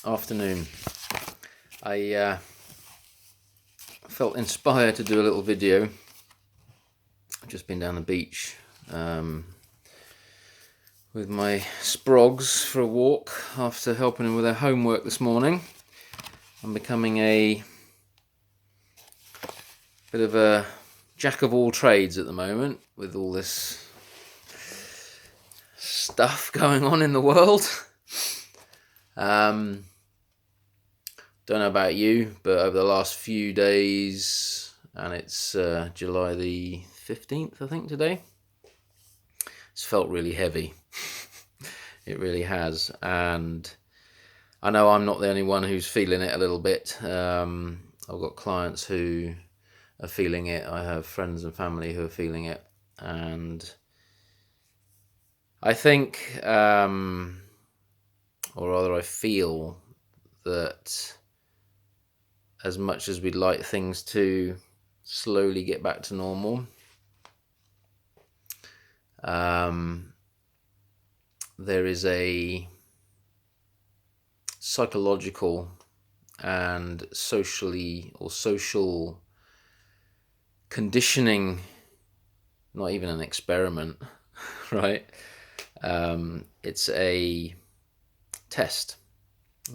afternoon. I felt inspired to do a little video. I've just been down the beach with my sprogs for a walk after helping them with their homework this morning. I'm becoming a bit of a jack of all trades at the moment with all this stuff going on in the world. Don't know about you, but over the last few days, and it's July the 15th, I think, today, it's felt really heavy. It really has. And I know I'm not the only one who's feeling it a little bit. I've got clients who are feeling it. I have friends and family who are feeling it. And I think, or rather I feel that as much as we'd like things to slowly get back to normal, there is a psychological and social conditioning, not even an experiment, right? It's a test,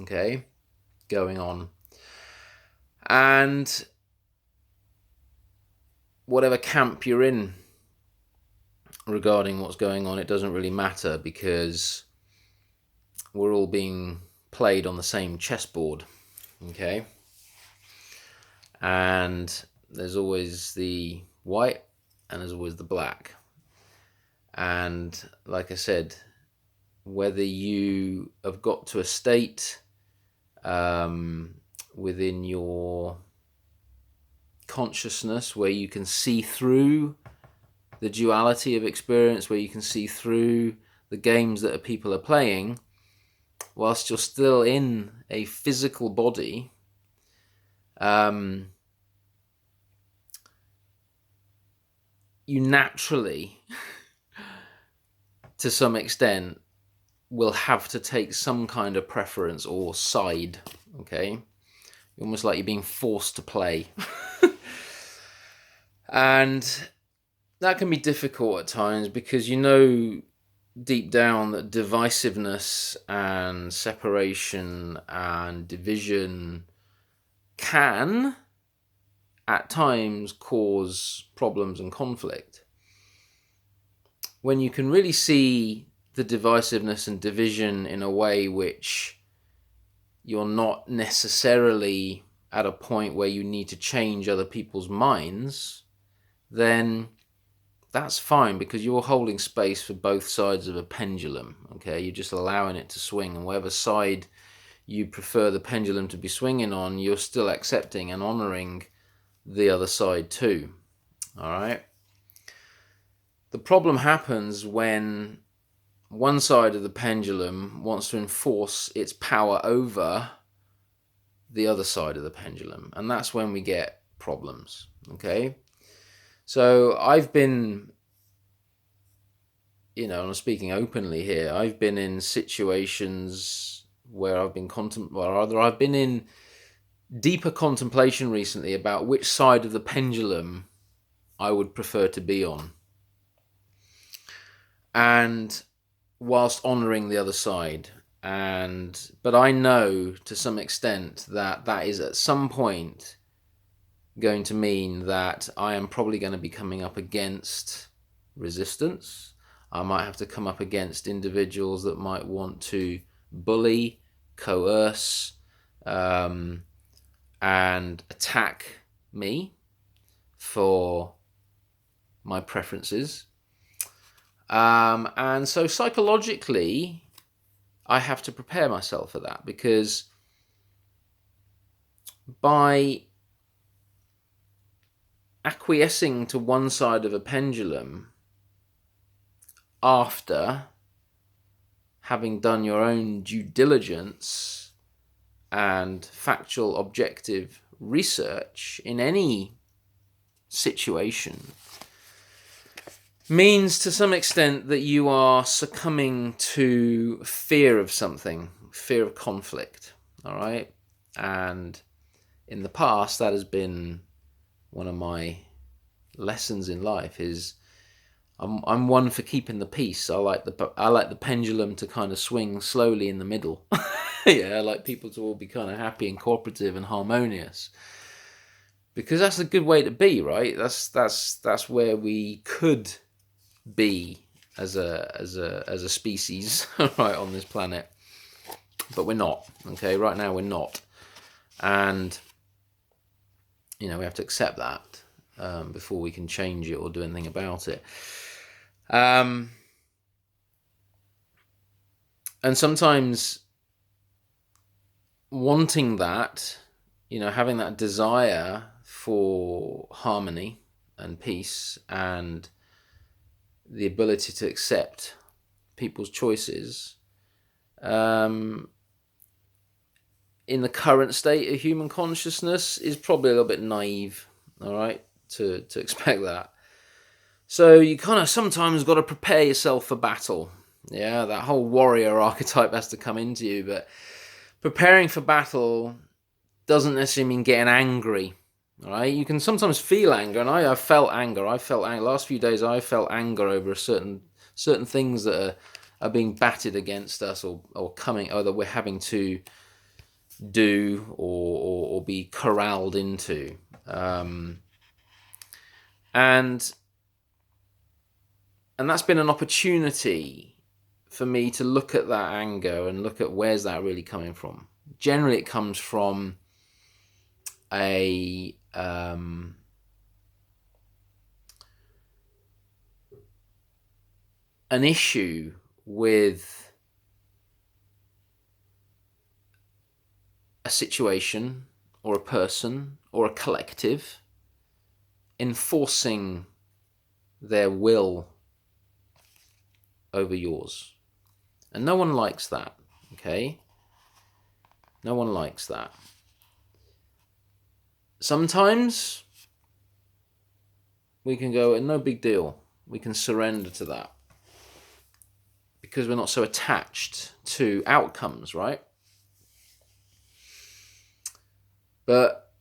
okay, going on. And whatever camp you're in regarding what's going on, it doesn't really matter, because we're all being played on the same chessboard, okay? And there's always the white and there's always the black. And like I said, whether you have got to a state within your consciousness where you can see through the duality of experience, where you can see through the games that people are playing, whilst you're still in a physical body, you naturally, to some extent, will have to take some kind of preference or side, okay? Almost like you're being forced to play. And that can be difficult at times, because you know deep down that divisiveness and separation and division can at times cause problems and conflict. When you can really see the divisiveness and division in a way which you're not necessarily at a point where you need to change other people's minds, then that's fine, because you're holding space for both sides of a pendulum, okay? You're just allowing it to swing, and whatever side you prefer the pendulum to be swinging on, you're still accepting and honoring the other side too, all right? The problem happens when one side of the pendulum wants to enforce its power over the other side of the pendulum, and that's when we get problems, okay? So I've been, I'm speaking openly here, I've been in situations where I've been I've been in deeper contemplation recently about which side of the pendulum I would prefer to be on, and whilst honoring the other side. But I know to some extent that is at some point going to mean that I am probably going to be coming up against resistance. I might have to come up against individuals that might want to bully, coerce, and attack me for my preferences. And so psychologically, I have to prepare myself for that, because by acquiescing to one side of a pendulum after having done your own due diligence and factual, objective research in any situation, means to some extent that you are succumbing to fear of something, fear of conflict, all right? And in the past, that has been one of my lessons in life. Is I'm one for keeping the peace. I like the pendulum to kind of swing slowly in the middle. Yeah, I like people to all be kind of happy and cooperative and harmonious, because that's a good way to be, right? That's where we could be as a species, right, on this planet. But we're not. Okay, right now we're not, and we have to accept that before we can change it or do anything about it. And sometimes wanting that, having that desire for harmony and peace and the ability to accept people's choices, in the current state of human consciousness, is probably a little bit naive, all right, to expect that. So you kind of sometimes got to prepare yourself for battle. Yeah, that whole warrior archetype has to come into you. But preparing for battle doesn't necessarily mean getting angry. All right, you can sometimes feel anger, and I felt anger. Last few days, I felt anger over certain things that are being batted against us, or coming, or that we're having to do or be corralled into, and that's been an opportunity for me to look at that anger and look at where's that really coming from. Generally, it comes from an issue with a situation or a person or a collective enforcing their will over yours. And no one likes that, okay? No one likes that. Sometimes we can go, no big deal. We can surrender to that because we're not so attached to outcomes, right? But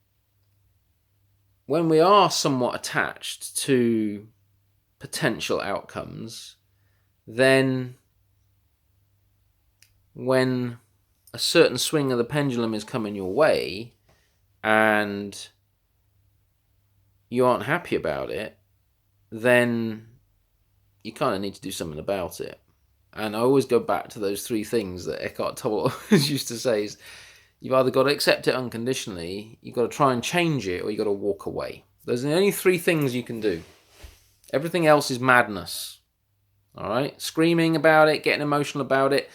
when we are somewhat attached to potential outcomes, then when a certain swing of the pendulum is coming your way and you aren't happy about it, then you kind of need to do something about it. And I always go back to those three things that Eckhart Tolle used to say: is you've either got to accept it unconditionally, you've got to try and change it, or you've got to walk away. Those are the only three things you can do. Everything else is madness. All right? Screaming about it, getting emotional about it,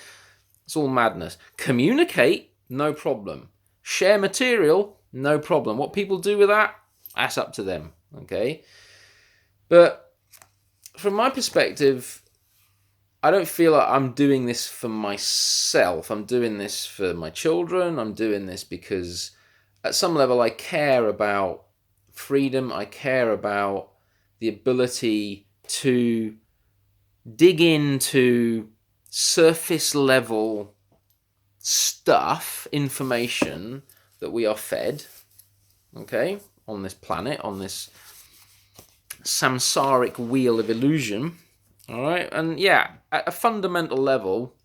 it's all madness. Communicate, no problem. Share material, no problem. What people do with that, that's up to them. Okay? But from my perspective, I don't feel like I'm doing this for myself. I'm doing this for my children. I'm doing this because at some level I care about freedom. I care about the ability to dig into surface level stuff, information that we are fed, okay, on this planet, on this samsaric wheel of illusion. All right, and yeah, at a fundamental level,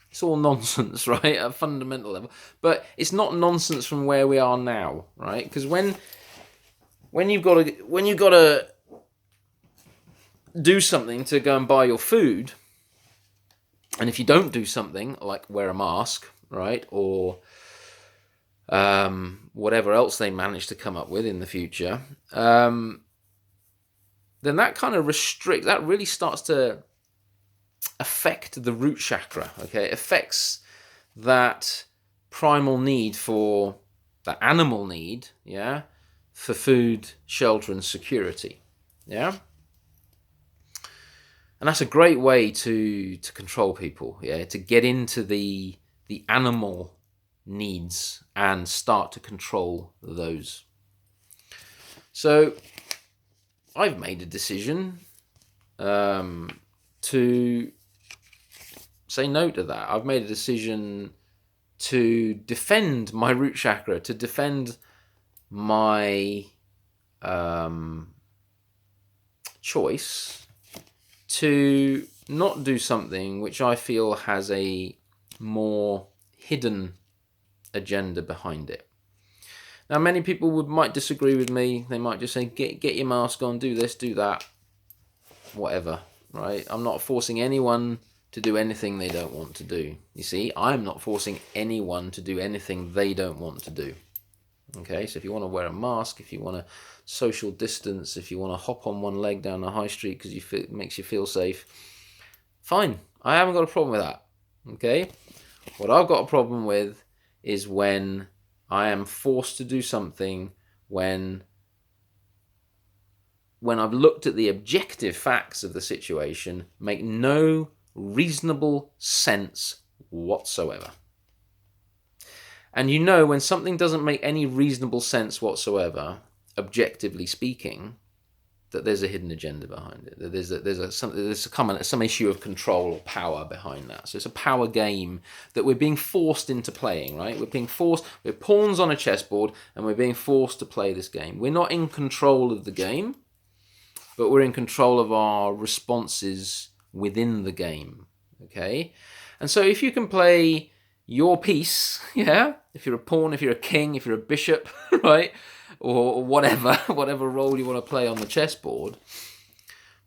it's all nonsense, right? At a fundamental level, but it's not nonsense from where we are now, right? Because when you've got to do something to go and buy your food, and if you don't do something like wear a mask, right, or whatever else they manage to come up with in the future, then that kind of restricts, that really starts to affect the root chakra, okay? It affects that primal need for, that animal need, yeah, for food, shelter, and security, yeah? And that's a great way to control people, yeah, to get into the animal needs and start to control those. So I've made a decision to say no to that. I've made a decision to defend my root chakra, to defend my choice to not do something which I feel has a more hidden agenda behind it. Now, many people might disagree with me. They might just say, get your mask on, do this, do that, whatever, right? I'm not forcing anyone to do anything they don't want to do. You see, I'm not forcing anyone to do anything they don't want to do. Okay, so if you want to wear a mask, if you want to social distance, if you want to hop on one leg down the high street because it makes you feel safe, fine. I haven't got a problem with that. Okay, what I've got a problem with is when I am forced to do something when I've looked at the objective facts of the situation, make no reasonable sense whatsoever. And you know, when something doesn't make any reasonable sense whatsoever, objectively speaking, that there's a hidden agenda behind it. That there's some issue of control or power behind that. So it's a power game that we're being forced into playing, right? We're pawns on a chessboard, and we're being forced to play this game. We're not in control of the game, but we're in control of our responses within the game, okay? And so if you can play your piece, yeah, if you're a pawn, if you're a king, if you're a bishop, right, or whatever role you want to play on the chessboard,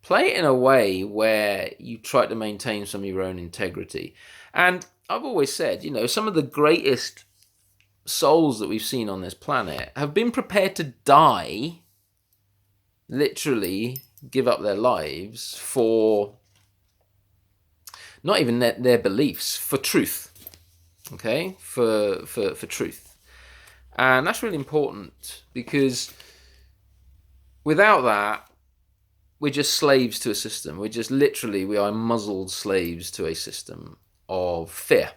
play it in a way where you try to maintain some of your own integrity. And I've always said, you know, some of the greatest souls that we've seen on this planet have been prepared to die, literally give up their lives for not even their beliefs, for truth. Okay, for truth. And that's really important, because without that, we're just slaves to a system. We are muzzled slaves to a system of fear.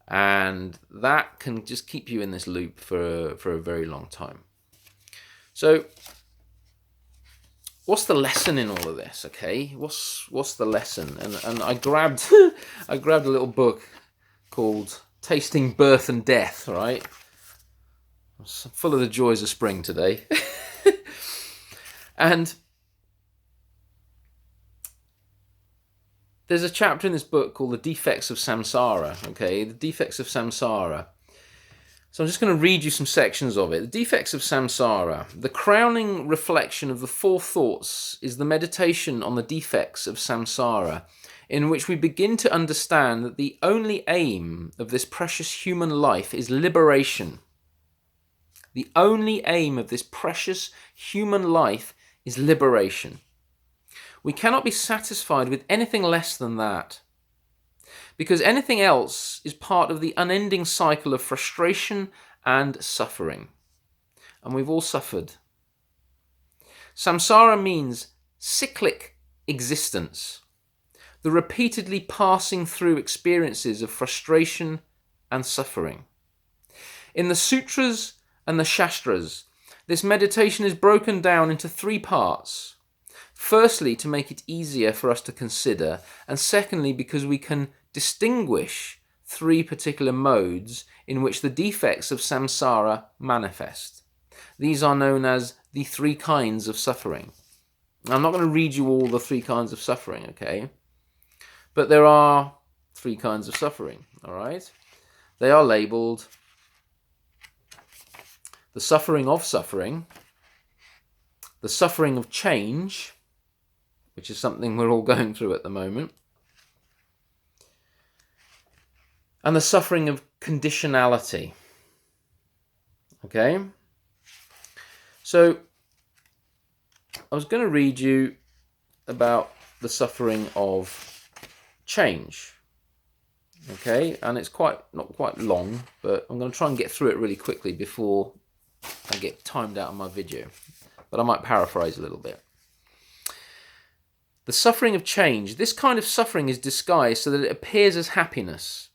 And that can just keep you in this loop for a very long time. So what's the lesson in all of this? Okay, what's the lesson? And I grabbed a little book called Tasting Birth and Death, right? I'm full of the joys of spring today. And there's a chapter in this book called The Defects of Samsara, okay? The Defects of Samsara. So I'm just going to read you some sections of it. The Defects of Samsara. The crowning reflection of the four thoughts is the meditation on the defects of samsara, in which we begin to understand that the only aim of this precious human life is liberation. The only aim of this precious human life is liberation. We cannot be satisfied with anything less than that, because anything else is part of the unending cycle of frustration and suffering. And we've all suffered. Samsara means cyclic existence, the repeatedly passing through experiences of frustration and suffering. In the sutras and the shastras, this meditation is broken down into three parts. Firstly, to make it easier for us to consider, and secondly, because we can distinguish three particular modes in which the defects of samsara manifest. These are known as the three kinds of suffering. I'm not going to read you all the three kinds of suffering, okay? But there are three kinds of suffering, all right? They are labeled the suffering of suffering, the suffering of change, which is something we're all going through at the moment, and the suffering of conditionality. Okay? So, I was going to read you about the suffering of change. Okay? And it's not quite long, but I'm going to try and get through it really quickly before I get timed out on my video. But I might paraphrase a little bit. The suffering of change. This kind of suffering is disguised so that it appears as happiness.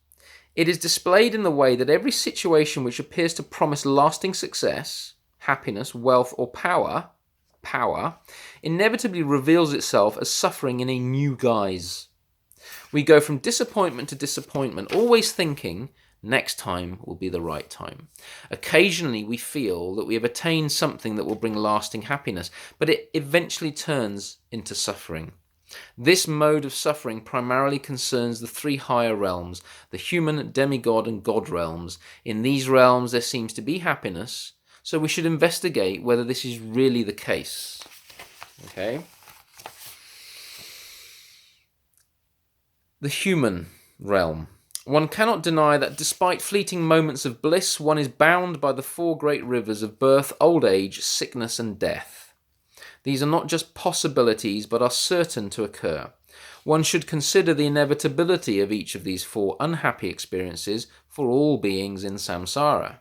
It is displayed in the way that every situation which appears to promise lasting success, happiness, wealth, or power, inevitably reveals itself as suffering in a new guise. We go from disappointment to disappointment, always thinking next time will be the right time. Occasionally we feel that we have attained something that will bring lasting happiness, but it eventually turns into suffering. This mode of suffering primarily concerns the three higher realms, the human, demigod, and god realms. In these realms there seems to be happiness, so we should investigate whether this is really the case. Okay? The human realm. One cannot deny that despite fleeting moments of bliss, one is bound by the four great rivers of birth, old age, sickness, and death. These are not just possibilities, but are certain to occur. One should consider the inevitability of each of these four unhappy experiences for all beings in samsara.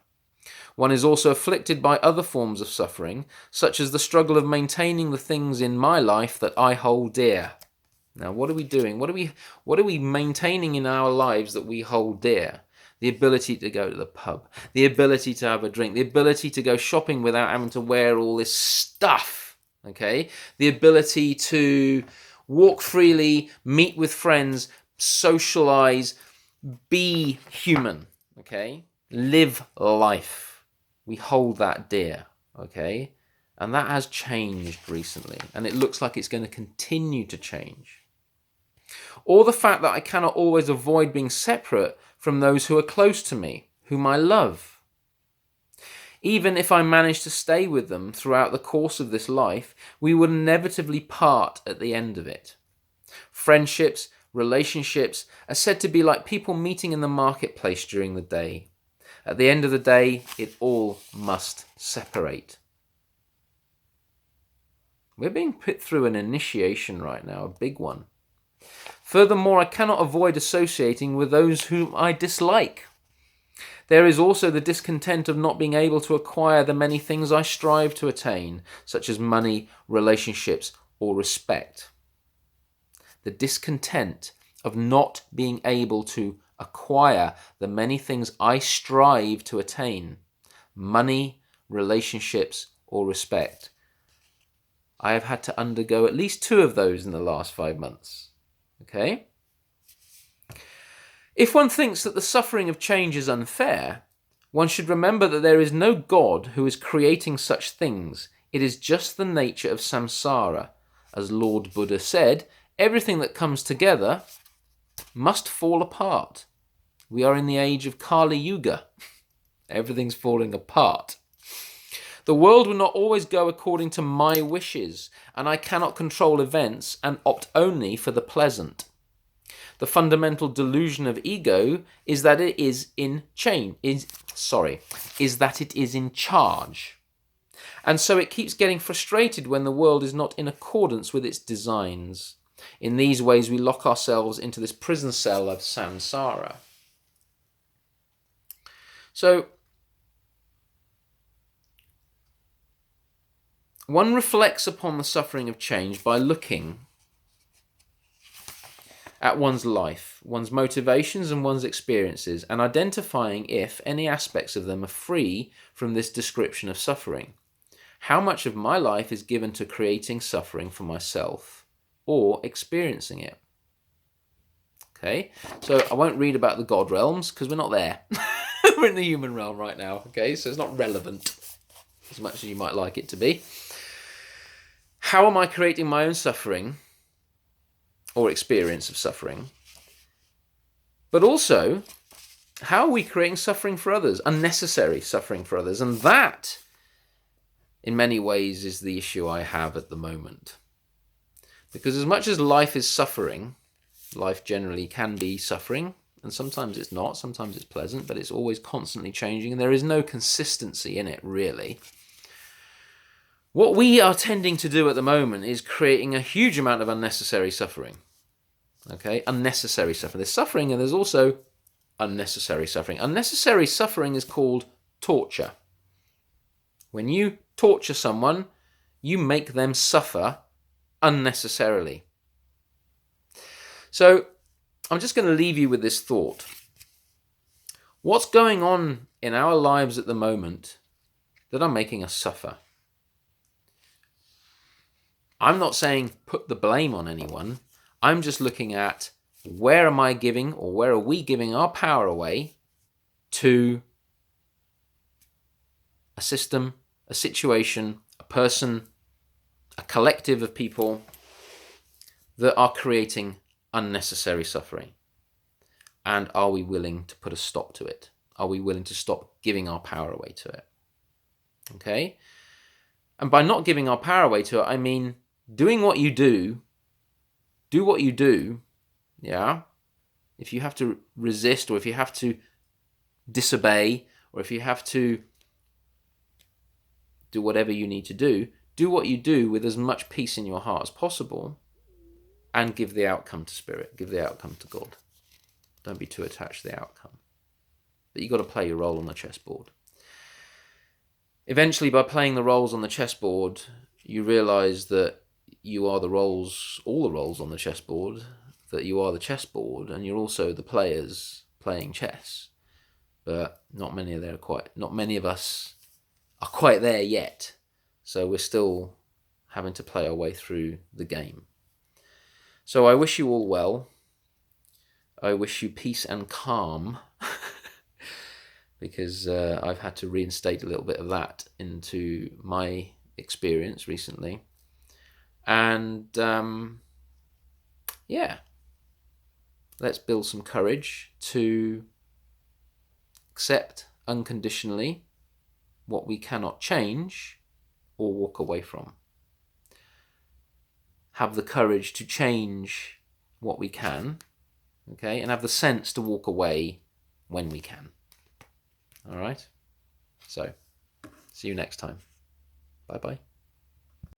One is also afflicted by other forms of suffering, such as the struggle of maintaining the things in my life that I hold dear. Now, what are we doing? What are we maintaining in our lives that we hold dear? The ability to go to the pub, the ability to have a drink, the ability to go shopping without having to wear all this stuff, okay? The ability to walk freely, meet with friends, socialize, be human, okay? Live life. We hold that dear, okay? And that has changed recently, and it looks like it's going to continue to change. Or the fact that I cannot always avoid being separate from those who are close to me, whom I love. Even if I manage to stay with them throughout the course of this life, we would inevitably part at the end of it. Friendships, relationships are said to be like people meeting in the marketplace during the day. At the end of the day, it all must separate. We're being put through an initiation right now, a big one. Furthermore, I cannot avoid associating with those whom I dislike. There is also the discontent of not being able to acquire the many things I strive to attain, such as money, relationships, or respect. The discontent of not being able to acquire the many things I strive to attain, money, relationships, or respect. I have had to undergo at least 2 of those in the last 5 months. Okay? If one thinks that the suffering of change is unfair, one should remember that there is no God who is creating such things. It is just the nature of samsara. As Lord Buddha said, everything that comes together must fall apart. We are in the age of Kali Yuga. Everything's falling apart. The world will not always go according to my wishes, and I cannot control events and opt only for the pleasant. The fundamental delusion of ego is that it is in charge. And so it keeps getting frustrated when the world is not in accordance with its designs. In these ways we lock ourselves into this prison cell of samsara. So one reflects upon the suffering of change by looking at one's life, one's motivations and one's experiences, and identifying if any aspects of them are free from this description of suffering. How much of my life is given to creating suffering for myself or experiencing it? Okay, so I won't read about the God realms because we're not there. We're in the human realm right now, okay, so it's not relevant as much as you might like it to be. How am I creating my own suffering or experience of suffering? But also, how are we creating suffering for others, unnecessary suffering for others? And that, in many ways, is the issue I have at the moment. Because as much as life is suffering, life generally can be suffering, and sometimes it's not, sometimes it's pleasant, but it's always constantly changing, and there is no consistency in it, really. What we are tending to do at the moment is creating a huge amount of unnecessary suffering. Okay, unnecessary suffering. There's suffering and there's also unnecessary suffering. Unnecessary suffering is called torture. When you torture someone, you make them suffer unnecessarily. So I'm just going to leave you with this thought. What's going on in our lives at the moment that are making us suffer? I'm not saying put the blame on anyone. I'm just looking at where am I giving, or where are we giving our power away to a system, a situation, a person, a collective of people that are creating unnecessary suffering? And are we willing to put a stop to it? Are we willing to stop giving our power away to it? Okay? And by not giving our power away to it, I mean doing what you do what you do, yeah? If you have to resist, or if you have to disobey, or if you have to do whatever you need to do what you do with as much peace in your heart as possible, and give the outcome to Spirit, give the outcome to God. Don't be too attached to the outcome. But you've got to play your role on the chessboard. Eventually, by playing the roles on the chessboard, you realize that you are the roles, all the roles on the chessboard, that you are the chessboard, and you're also the players playing chess. But not many of us are quite there yet. So we're still having to play our way through the game. So I wish you all well. I wish you peace and calm, because I've had to reinstate a little bit of that into my experience recently. And let's build some courage to accept unconditionally what we cannot change or walk away from. Have the courage to change what we can, okay, and have the sense to walk away when we can. All right? So, see you next time. Bye-bye.